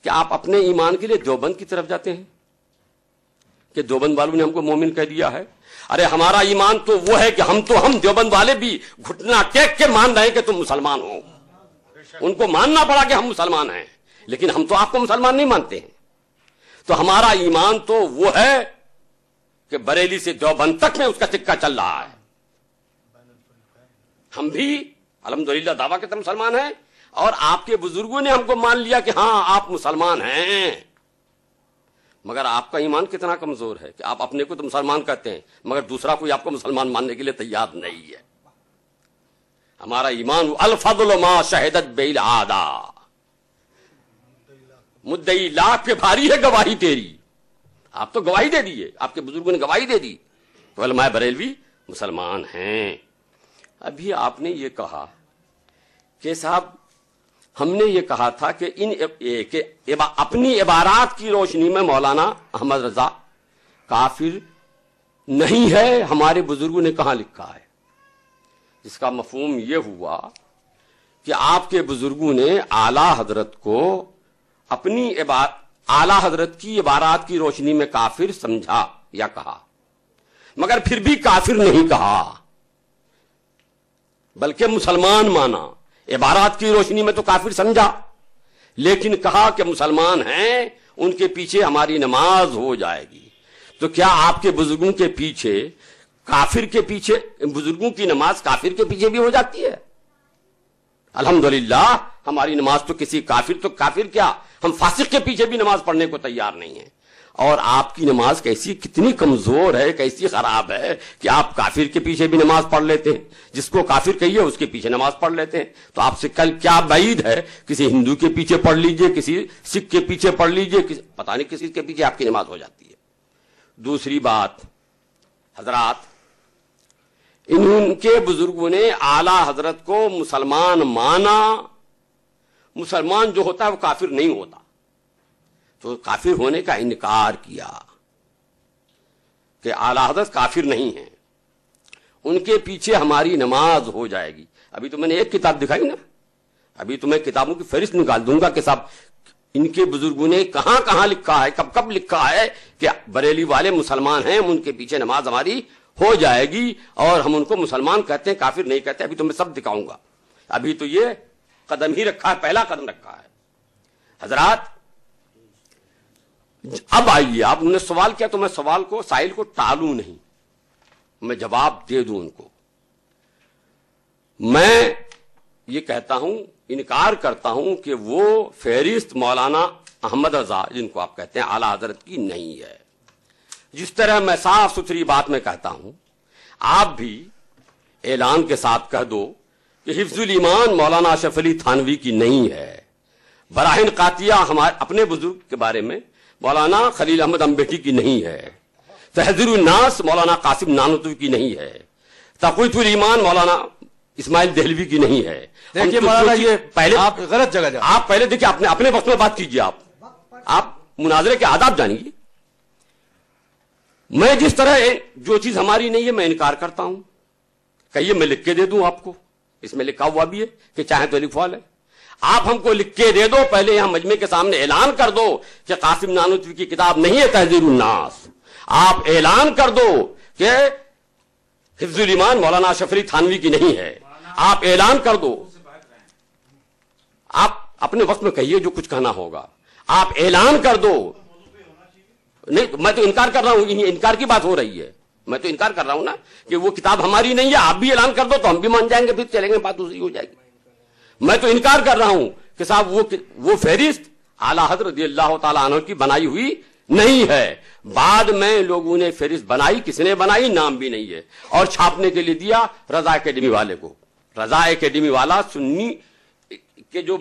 کہ آپ اپنے ایمان کے لیے دیوبند کی طرف جاتے ہیں کہ دیوبند والوں نے ہم کو مومن کہہ دیا ہے. ارے ہمارا ایمان تو وہ ہے کہ ہم دیوبند والے بھی گھٹنا ٹیک کے مان رہے ہیں کہ تم مسلمان ہو. ان کو ماننا پڑا کہ ہم مسلمان ہیں، لیکن ہم تو آپ کو مسلمان نہیں مانتے ہیں. تو ہمارا ایمان تو وہ ہے کہ بریلی سے دیوبند تک میں اس کا سکہ چل رہا ہے. ہم بھی الحمدللہ دعویٰ کے مسلمان ہیں، اور آپ کے بزرگوں نے ہم کو مان لیا کہ ہاں آپ مسلمان ہیں. مگر آپ کا ایمان کتنا کمزور ہے کہ آپ اپنے کو تو مسلمان کہتے ہیں مگر دوسرا کوئی آپ کو مسلمان ماننے کے لیے تیار نہیں ہے. ہمارا ایمان الفضل ما شہدت بیل آدا، مدعی لاکھ پہ بھاری ہے گواہی تیری. آپ تو گواہی دے دیے، آپ کے بزرگوں نے گواہی دے دی تو علماء بریلوی مسلمان ہیں. ابھی آپ نے یہ کہا کہ صاحب ہم نے یہ کہا تھا کہ اپنی عبارات کی روشنی میں مولانا احمد رضا کافر نہیں ہے. ہمارے بزرگوں نے کہاں لکھا ہے؟ جس کا مفہوم یہ ہوا کہ آپ کے بزرگوں نے اعلی حضرت کو اپنی اعلی حضرت کی عبارات کی روشنی میں کافر سمجھا یا کہا، مگر پھر بھی کافر نہیں کہا بلکہ مسلمان مانا. عبارات کی روشنی میں تو کافر سمجھا، لیکن کہا کہ مسلمان ہیں، ان کے پیچھے ہماری نماز ہو جائے گی. تو کیا آپ کے بزرگوں کے پیچھے کافر کے پیچھے، بزرگوں کی نماز کافر کے پیچھے بھی ہو جاتی ہے؟ الحمدللہ ہماری نماز تو کسی کافر کیا، ہم فاسق کے پیچھے بھی نماز پڑھنے کو تیار نہیں ہیں. اور آپ کی نماز کتنی کمزور ہے، کیسی خراب ہے کہ آپ کافر کے پیچھے بھی نماز پڑھ لیتے ہیں. جس کو کافر کہیے اس کے پیچھے نماز پڑھ لیتے ہیں. تو آپ سے کل کیا بعید ہے، کسی ہندو کے پیچھے پڑھ لیجئے، کسی سکھ کے پیچھے پڑھ لیجئے، پتہ نہیں کسی کے پیچھے آپ کی نماز ہو جاتی ہے. دوسری بات حضرات، ان کے بزرگوں نے اعلی حضرت کو مسلمان مانا. مسلمان جو ہوتا ہے وہ کافر نہیں ہوتا، تو کافر ہونے کا انکار کیا کہ اعلی حضرت کافر نہیں ہیں، ان کے پیچھے ہماری نماز ہو جائے گی. ابھی تو میں نے ایک کتاب دکھائی نا، ابھی تو میں کتابوں کی فہرست نکال دوں گا کہ صاحب ان کے بزرگوں نے کہاں کہاں لکھا ہے، کب کب لکھا ہے کہ بریلی والے مسلمان ہیں، ان کے پیچھے نماز ہماری ہو جائے گی اور ہم ان کو مسلمان کہتے ہیں، کافر نہیں کہتے. ابھی تو میں سب دکھاؤں گا. ابھی تو یہ قدم ہی رکھا ہے، پہلا قدم رکھا ہے. حضرات اب آئیے، آپ نے سوال کیا تو میں سوال کو، سائل کو ٹالوں نہیں، میں جواب دے دوں ان کو. میں یہ کہتا ہوں، انکار کرتا ہوں کہ وہ فہرست مولانا احمد رضا جن کو آپ کہتے ہیں اعلی حضرت کی نہیں ہے. جس طرح میں صاف ستھری بات میں کہتا ہوں، آپ بھی اعلان کے ساتھ کہہ دو کہ حفظ الایمان مولانا اشرف علی تھانوی کی نہیں ہے، براہین قاطیہ ہمارے اپنے بزرگ کے بارے میں مولانا خلیل احمد امبیٹی کی نہیں ہے، تحذیر الناس مولانا قاسم نانوتوی کی نہیں ہے، تقویت الایمان مولانا اسماعیل دہلوی کی نہیں ہے۔ دیکھیے مولانا یہ پہلے آپ غلط جگہ جا، آپ پہلے دیکھیے اپنے وقت میں بات کیجیے، آپ مناظرے کے آداب جانیے۔ میں جس طرح جو چیز ہماری نہیں ہے میں انکار کرتا ہوں، کہیے میں لکھ کے دے دوں آپ کو، اس میں لکھا ہوا بھی ہے کہ چاہیں تو لکھوا لیں، آپ ہم کو لکھ کے دے دو، پہلے یہاں مجمع کے سامنے اعلان کر دو کہ قاسم نانوتوی کی کتاب نہیں ہے تحذیر الناس، آپ اعلان کر دو کہ حفظ الایمان مولانا اشرف علی تھانوی کی نہیں ہے، آپ اعلان کر دو، آپ اپنے وقت میں کہیے جو کچھ کہنا ہوگا، آپ اعلان کر دو۔ نہیں میں تو انکار کر رہا ہوں، انکار کی بات ہو رہی ہے، میں تو انکار کر رہا ہوں نا کہ وہ کتاب ہماری نہیں ہے، آپ بھی اعلان کر دو تو ہم بھی مان جائیں گے، پھر چلیں گے، بات دوسری ہو جائے گی۔ میں تو انکار کر رہا ہوں کہ صاحب وہ فہرست اعلیٰ حضرت رضی اللہ تعالیٰ عنہ کی بنائی ہوئی نہیں ہے، بعد میں لوگوں نے فہرست بنائی، کس نے بنائی نام بھی نہیں ہے، اور چھاپنے کے لیے دیا رضا اکیڈمی والے کو۔ رضا اکیڈمی والا سنی کے جو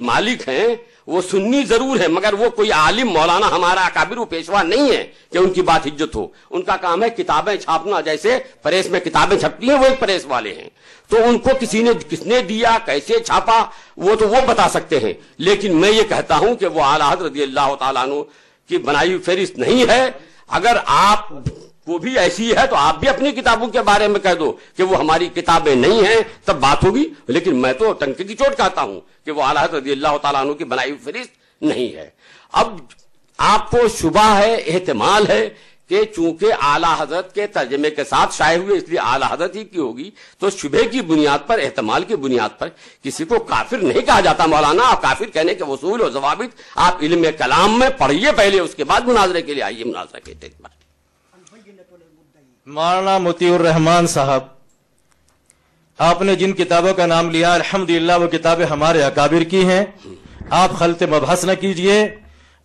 مالک ہیں وہ سنی ضرور ہے، مگر وہ کوئی عالم مولانا ہمارا اکابر و پیشوا نہیں ہے کہ ان کی بات حجت ہو، ان کا کام ہے کتابیں چھاپنا، جیسے پریس میں کتابیں چھپتی ہیں وہ ایک پریس والے ہیں، تو ان کو کس نے دیا، کیسے چھاپا، وہ تو وہ بتا سکتے ہیں، لیکن میں یہ کہتا ہوں کہ وہ اعلیٰ حضرت رضی اللہ تعالیٰ عنہ کی بنائی ہوئی فہرست نہیں ہے۔ اگر آپ کو بھی ایسی ہے تو آپ بھی اپنی کتابوں کے بارے میں کہہ دو کہ وہ ہماری کتابیں نہیں ہیں، تب بات ہوگی، لیکن میں تو ٹنکے کی چوٹ کہتا ہوں کہ وہ اعلیٰ حضرت رضی اللہ تعالیٰ عنہ کی بنائی ہوئی فہرست نہیں ہے۔ اب آپ کو شبہ ہے، احتمال ہے کہ چونکہ اعلیٰ حضرت کے ترجمے کے ساتھ شائع ہوئے اس لیے اعلیٰ حضرت ہی کی ہوگی، تو شبہ کی بنیاد پر، احتمال کی بنیاد پر کسی کو کافر نہیں کہا جاتا مولانا۔ آپ کافر کہنے کے اصول و ضوابط آپ علم کلام میں پڑھیے پہلے، اس کے بعد مناظرے کے لیے آئیے مناظرہ کے اعتبار۔ مولانا مطیع الرحمان صاحب، آپ نے جن کتابوں کا نام لیا الحمدللہ وہ کتابیں ہمارے اکابر کی ہیں، آپ خلط مبحث نہ کیجئے،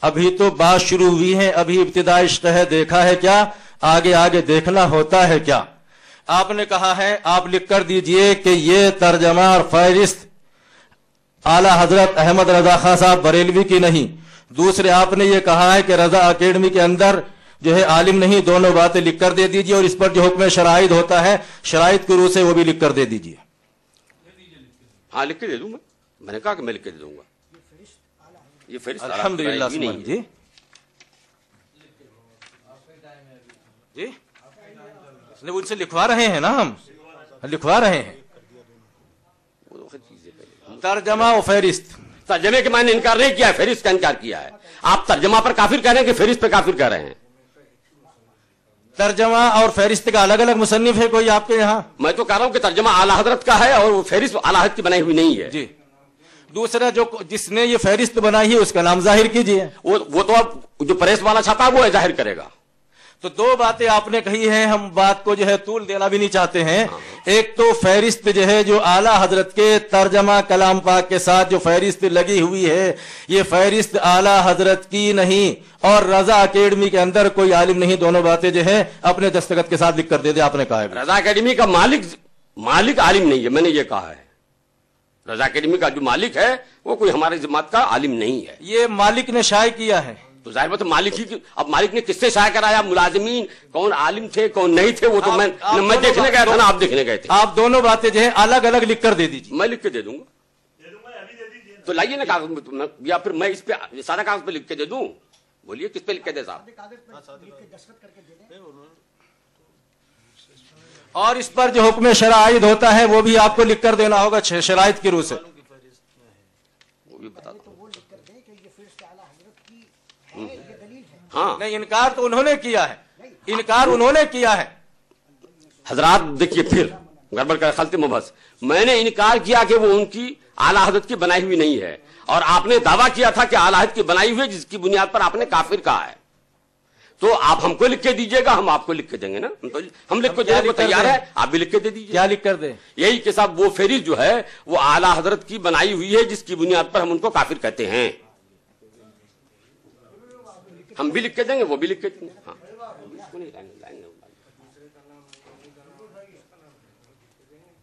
ابھی تو بات شروع ہوئی ہے، ابھی ابتدا عشق ہے، دیکھا ہے کیا، آگے آگے دیکھنا ہوتا ہے کیا۔ آپ نے کہا ہے، آپ لکھ کر دیجئے کہ یہ ترجمہ اور فہرست اعلیٰ حضرت احمد رضا خان صاحب بریلوی کی نہیں۔ دوسرے آپ نے یہ کہا ہے کہ رضا اکیڈمی کے اندر جو ہے عالم نہیں، دونوں باتیں لکھ کر دے دیجئے، اور اس پر جو حکم شرائط ہوتا ہے شرائط کی روح سے وہ بھی لکھ کر دے دیجئے۔ ہاں لکھ کے دے دوں میں نے کہا کہ میں لکھ کے دے دوں گا۔ یہ فہرست الحمدللہ جی جی ان سے لکھوا رہے ہیں نا، ہم لکھوا رہے ہیں ترجمہ و فہرست۔ ترجمے کے میں نے انکار نہیں کیا ہے، فہرست کا انکار کیا ہے۔ آپ ترجمہ پر کافر کہہ رہے ہیں کہ فہرست پہ کافر کہہ رہے ہیں؟ ترجمہ اور فہرست کا الگ الگ مصنف ہے کوئی آپ کے یہاں؟ میں تو کہہ رہا ہوں کہ ترجمہ اعلیٰ حضرت کا ہے اور وہ فہرست اعلیٰ حضرت کی بنائی ہوئی نہیں ہے۔ جی، دوسرا جس نے یہ فہرست بنائی ہے اس کا نام ظاہر کیجئے۔ وہ تو اب جو پریس والا چھاپا وہ ظاہر کرے گا۔ تو دو باتیں آپ نے کہی ہیں، ہم بات کو جو ہے طول دینا بھی نہیں چاہتے ہیں۔ ایک تو فہرست جو ہے جو اعلیٰ حضرت کے ترجمہ کلام پاک کے ساتھ جو فہرست لگی ہوئی ہے، یہ فہرست اعلیٰ حضرت کی نہیں، اور رضا اکیڈمی کے اندر کوئی عالم نہیں، دونوں باتیں جو ہے اپنے دستخط کے ساتھ لکھ کر دے دے۔ آپ نے کہا ہے رضا اکیڈمی کا مالک عالم نہیں ہے، میں نے یہ کہا ہے۔ رضا اکیڈمی کا جو مالک ہے وہ کوئی ہمارے جماعت کا عالم نہیں ہے، یہ مالک نے شائع کیا ہے۔ تو ظاہر بات مالک ہی، اب مالک نے کس سے شائع کرایا، ملازمین کون عالم تھے کون نہیں تھے، وہ تو میں دیکھنے گیا تھا نا، آپ دیکھنے گئے تھے۔ آپ دونوں باتیں جو ہے الگ الگ لکھ کر دے دیجیے۔ میں لکھ کے دے دوں گا، تو لائیے نا کاغذ، یا پھر میں اس پہ سارا کاغذ پہ لکھ کے دے دوں؟ بولیے کس پہ لکھ کے دے صاحب؟ اور اس پر جو حکم شرائط ہوتا ہے وہ بھی آپ کو لکھ کر دینا ہوگا شرائط کی روح سے۔ وہ بھی بتا دوں۔ ہاں نہیں، انکار تو انہوں نے کیا ہے، انکار انہوں نے کیا ہے۔ حضرات دیکھیے پھر گڑبڑ کا خلط مبحث، میں نے انکار کیا کہ وہ ان کی اعلیٰ حضرت کی بنائی ہوئی نہیں ہے، اور آپ نے دعویٰ کیا تھا کہ اعلیٰ حضرت کی بنائی ہوئی، جس کی بنیاد پر آپ نے کافر کہا ہے۔ تو آپ ہم کو لکھ کے دیجئے گا، ہم آپ کو لکھ کے دیں گے نا، ہم لکھ کے دینے کو تیار ہے، آپ بھی لکھ کے دے دیجئے۔ کیا لکھ کر دیں؟ یہی کہ صاحب وہ فہرست جو ہے وہ اعلیٰ حضرت کی بنائی ہوئی ہے، جس کی بنیاد پر ہم ان کو کافر کہتے ہیں۔ ہم بھی لکھ کے دیں گے، وہ بھی لکھ کے دیں گے۔ ہاں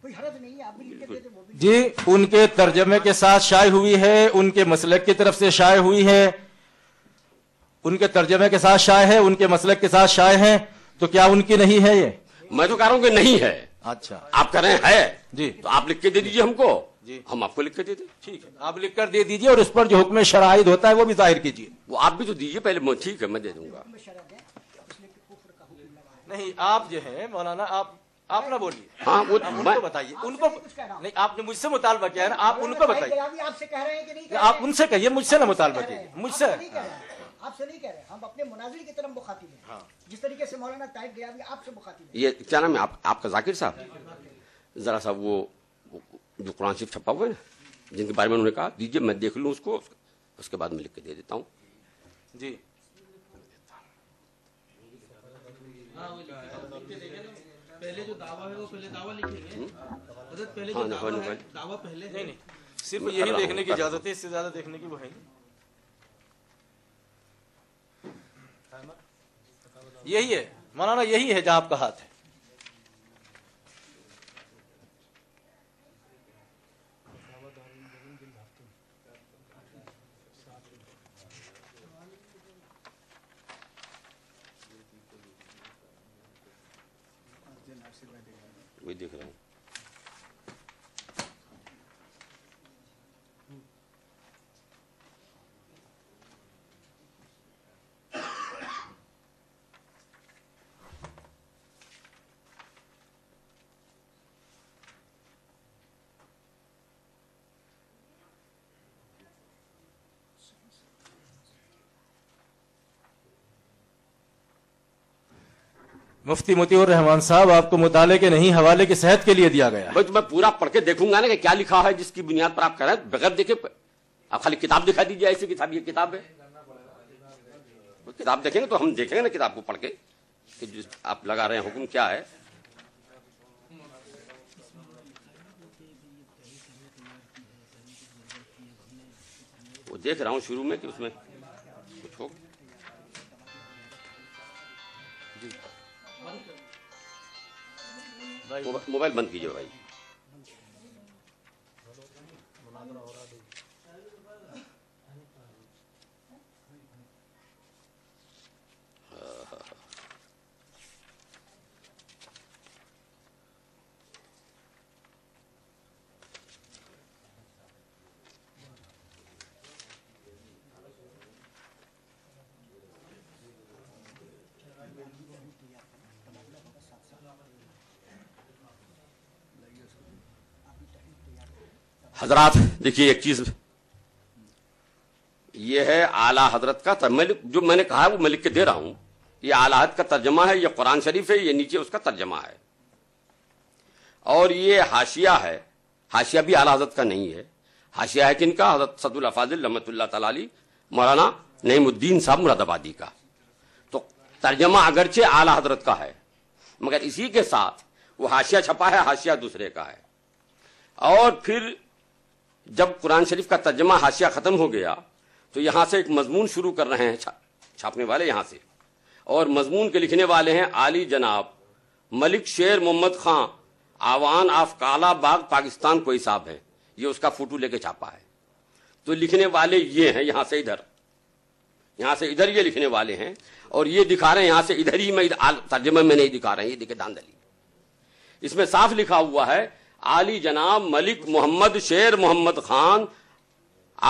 کوئی حرج نہیں ہے, آپ بھی لکھ کے دے دیں وہ بھی. جی, ان کے ترجمے کے ساتھ شائع ہوئی ہے, ان کے مسلک کی طرف سے شائع ہوئی ہے, ان کے ترجمے کے ساتھ شائع ہے, ان کے مسلک کے ساتھ شائع ہے, تو کیا ان کی نہیں ہے یہ؟ میں تو کہہ رہا ہوں کہ نہیں ہے. اچھا, آپ کہہ رہے ہیں ہے جی, تو آپ لکھ کے دے دیجیے ہم کو, جی, ہم آپ کو لکھ کے دے دیں. ٹھیک ہے, آپ لکھ کر دے دیجیے, اور اس پر جو حکم شرائط ہوتا ہے وہ بھی ظاہر کیجیے. وہ آپ بھی تو دیجیے پہلے. ٹھیک ہے, میں دے دوں گا. نہیں, آپ جو ہے مولانا, آپ نہ بولیے, ہاں وہ ان کو بتائیے, ان کو نہیں, آپ نے مجھ سے مطالبہ کیا ہے نا, آپ ان کو بتائیے. آپ سے کہہ رہے ہیں کہ نہیں, آپ ان سے کہیے, مجھ سے نہ مطالبہ کیجیے, مجھ سے. آپ سے نہیں کہہ رہے, ہم اپنے مناظر کی طرف مخاطب ہیں, جس طریقے سے مولانا طاہر گیاوی آپ سے مخاطب ہیں. یہ کیا نام ہے آپ کا؟ ذاکر صاحب. ذرا سا وہ جو قرآن شریف چھپا ہوا ہے نا, جن کے بارے میں انہوں نے کہا دیجیے, میں دیکھ لوں اس کو, اس کے بعد میں لکھ کے دے دیتا ہوں. جی, پہلے جو دعویٰ ہے وہ پہلے دعویٰ لکھیں گے حضرت, پہلے جو دعویٰ ہے دعویٰ پہلے ہے. نہیں, صرف یہی دیکھنے کی اجازت ہے, اس سے زیادہ دیکھنے کی وہ ہے نہیں. یہی ہے مولانا, یہی ہے جہاں آپ کا ہاتھ ہے. وہی دیکھ رہا ہوں. مفتی مطیع الرحمان صاحب, آپ کو مطالعے کے نہیں, حوالے کی صحت کے لیے دیا گیا. بھائی تو میں پورا پڑھ کے دیکھوں گا نا کہ کیا لکھا ہے, جس کی بنیاد پر آپ کہہ رہے ہیں. بغیر دیکھے آپ خالی کتاب دکھا دیجیے, ایسی کتاب, یہ کتاب ہے. کتاب دیکھیں گے تو ہم دیکھیں گے نا کتاب کو پڑھ کے کہ جو آپ لگا رہے ہیں حکم کیا ہے. وہ دیکھ رہا ہوں شروع میں کہ اس میں کچھ ہو. موبائل بند کیجیے بھائی. حضرات دیکھیے ایک چیز, یہ ہے اعلیٰ حضرت کا جو میں نے کہا ہے وہ میں لکھ کے دے رہا ہوں. یہ اعلیٰ حضرت کا ترجمہ ہے, یہ قرآن شریف ہے, یہ نیچے اس کا ترجمہ ہے, اور یہ حاشیہ ہے. حاشیہ بھی اعلیٰ حضرت کا نہیں ہے, حاشیہ ہے کن کا؟ حضرت صد الافاضل رحمۃ اللہ تعالی علیہ مولانا نعیم الدین صاحب مراد آبادی کا. تو ترجمہ اگرچہ اعلیٰ حضرت کا ہے, مگر اسی کے ساتھ وہ حاشیہ چھپا ہے, حاشیہ دوسرے کا ہے. اور پھر جب قرآن شریف کا ترجمہ حاشیہ ختم ہو گیا تو یہاں سے ایک مضمون شروع کر رہے ہیں چھاپنے والے یہاں سے, اور مضمون کے لکھنے والے ہیں عالی جناب ملک شیر محمد خان, آوان آف کالا باغ پاکستان کوئی صاحب ہے. یہ اس کا فوٹو لے کے چھاپا ہے. تو لکھنے والے یہ ہیں, یہاں سے ادھر یہ لکھنے والے ہیں, اور یہ دکھا رہے ہیں یہاں سے ادھر ہی, میں ترجمے میں نہیں دکھا رہے ہیں. یہ دیکھیں داندلی, اس میں صاف لکھا ہوا ہے عالی جناب ملک محمد شیر محمد خان,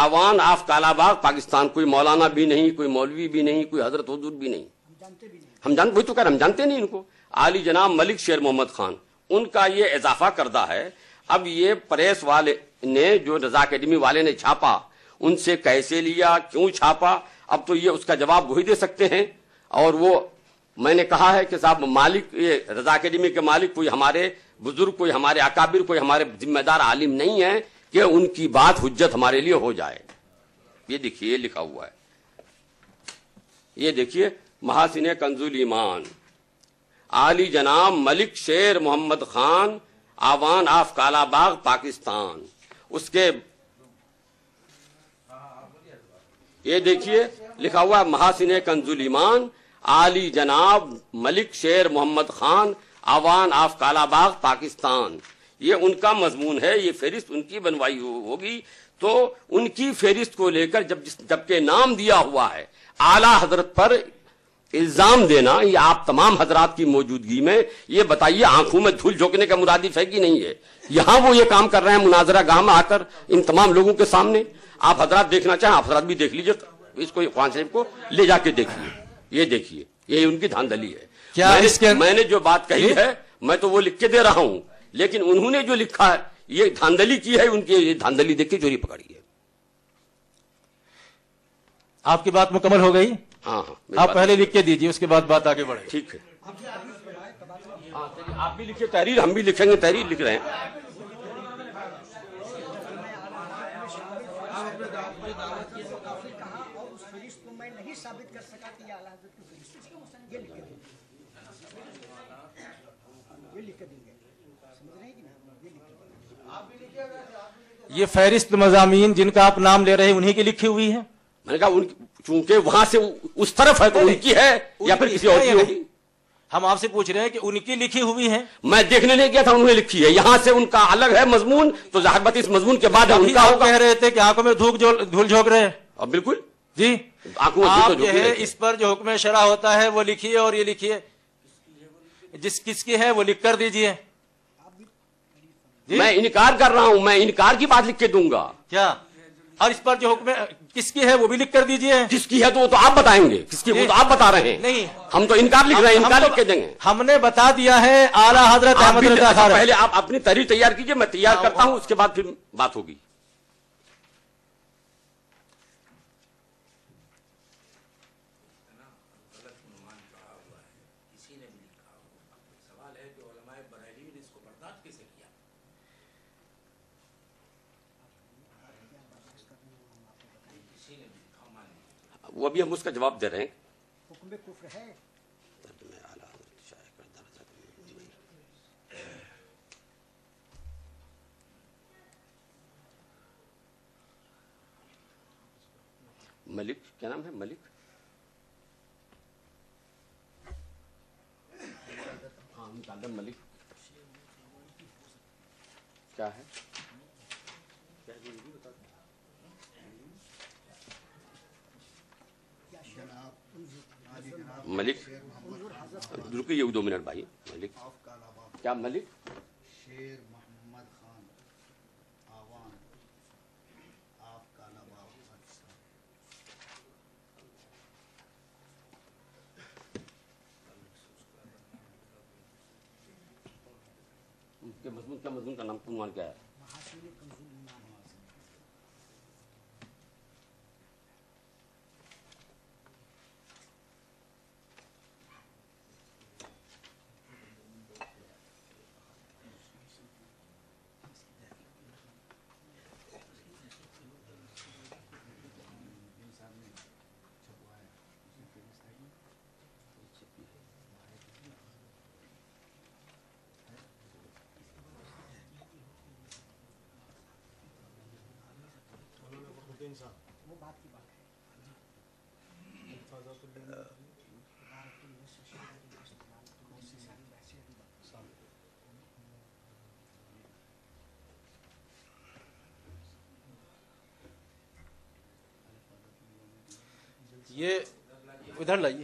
آوان آف کالا باغ پاکستان. کوئی مولانا بھی نہیں, کوئی مولوی بھی نہیں, کوئی حضرت حضور بھی نہیں. ہم جانتے, وہی تو کہہ رہے, ہم جانتے نہیں ان کو. عالی جناب ملک شیر محمد خان, ان کا یہ اضافہ کردہ ہے. اب یہ پریس والے نے, جو رضا اکیڈمی والے نے چھاپا, ان سے کیسے لیا, کیوں چھاپا, اب تو یہ اس کا جواب وہی دے سکتے ہیں. اور وہ میں نے کہا ہے کہ صاحب مالک, یہ رضا اکیڈمی کے مالک کوئی ہمارے بزرگ, کوئی ہمارے اکابر, کوئی ہمارے ذمہ دار عالم نہیں ہے کہ ان کی بات حجت ہمارے لیے ہو جائے. یہ دیکھیے لکھا ہوا ہے, یہ دیکھیے محاسن کنزول ایمان, عالی جناب ملک شیر محمد خان, آوان آف کالا باغ پاکستان. اس کے یہ دیکھیے لکھا ہوا ہے محاسن کنزول ایمان, عالی جناب ملک شیر محمد خان, آوان آف کالا باغ پاکستان. یہ ان کا مضمون ہے، یہ فہرست ان کی بنوائی ہوگی، تو ان کی فہرست کو لے کر جبکہ نام دیا ہوا ہے اعلیٰ حضرت پر الزام دینا، یہ آپ تمام حضرات کی موجودگی میں یہ بتائیے آنکھوں میں دھول جھونکنے کا مرادف ہے کہ نہیں ہے؟ یہاں وہ یہ کام کر رہے ہیں مناظرہ گاہ میں آ کر ان تمام لوگوں کے سامنے. آپ حضرات دیکھنا چاہیں آپ حضرات بھی دیکھ لیجئے، اس کو قرآن شریف کو لے جا کے دیکھیے، یہ دیکھیے، یہ ان کی دھاندلی ہے. میں نے جو بات کہی ہے میں تو وہ لکھ کے دے رہا ہوں، لیکن انہوں نے جو لکھا ہے یہ دھاندلی کی ہے، ان کی یہ دھاندلی دیکھ کے چوری پکڑی ہے. آپ کی بات مکمل ہو گئی؟ ہاں آپ پہلے لکھ کے دیجیے، اس کے بعد بات آگے بڑھے. ٹھیک ہے. آپ بھی لکھیے تحریر، ہم بھی لکھیں گے تحریر، لکھ رہے ہیں. یہ فہرست مضامین جن کا آپ نام لے رہے ہیں انہی کی لکھی ہوئی ہے؟ میں نے کہا چونکہ وہاں سے اس طرف ہے تو ان کی ہے یا پھر کسی اور کی ہوگی. ہم آپ سے پوچھ رہے ہیں کہ ان کی لکھی ہوئی ہے. میں دیکھنے نہیں گیا تھا، انہوں نے لکھی ہے، یہاں سے ان کا الگ ہے مضمون، تو ظاہر بات اس مضمون کے بعد ان کا ہوگا. کہہ رہے تھے کہ آنکھوں میں دھول جھونک رہے ہیں. بالکل جی، آنکھوں آپ جو ہے اس پر جو حکم شرع ہوتا ہے وہ لکھیے، اور یہ لکھیے کس کی ہے وہ لکھ کر دیجیے. میں انکار کر رہا ہوں، میں انکار کی بات لکھ کے دوں گا. کیا؟ اور اس پر جو حکم کس کی ہے وہ بھی لکھ کر دیجیے. کس کی ہے تو وہ تو آپ بتائیں گے، کس کی وہ تو آپ بتا رہے ہیں. نہیں، ہم تو انکار لکھ رہے ہیں، انکار لکھ کے دیں گے. ہم نے بتا دیا ہے اعلیٰ حضرت احمد رضا خان. پہلے آپ اپنی تحریر تیار کیجئے، میں تیار کرتا ہوں، اس کے بعد پھر بات ہوگی. وہ ابھی ہم اس کا جواب دے رہے ہیں. حکم کفر ہے. ملک کیا نام ہے؟ ملک ملک کیا ہے؟ ملک رکیے 2 منٹ بھائی. ملک کیا؟ ملک شیر محمد خان آوان آپ کا نواب پاکستان. مضمون کا نام عنوان کیا ہے؟ وہ بات کی بات ہے. یہ ادھر لائیے.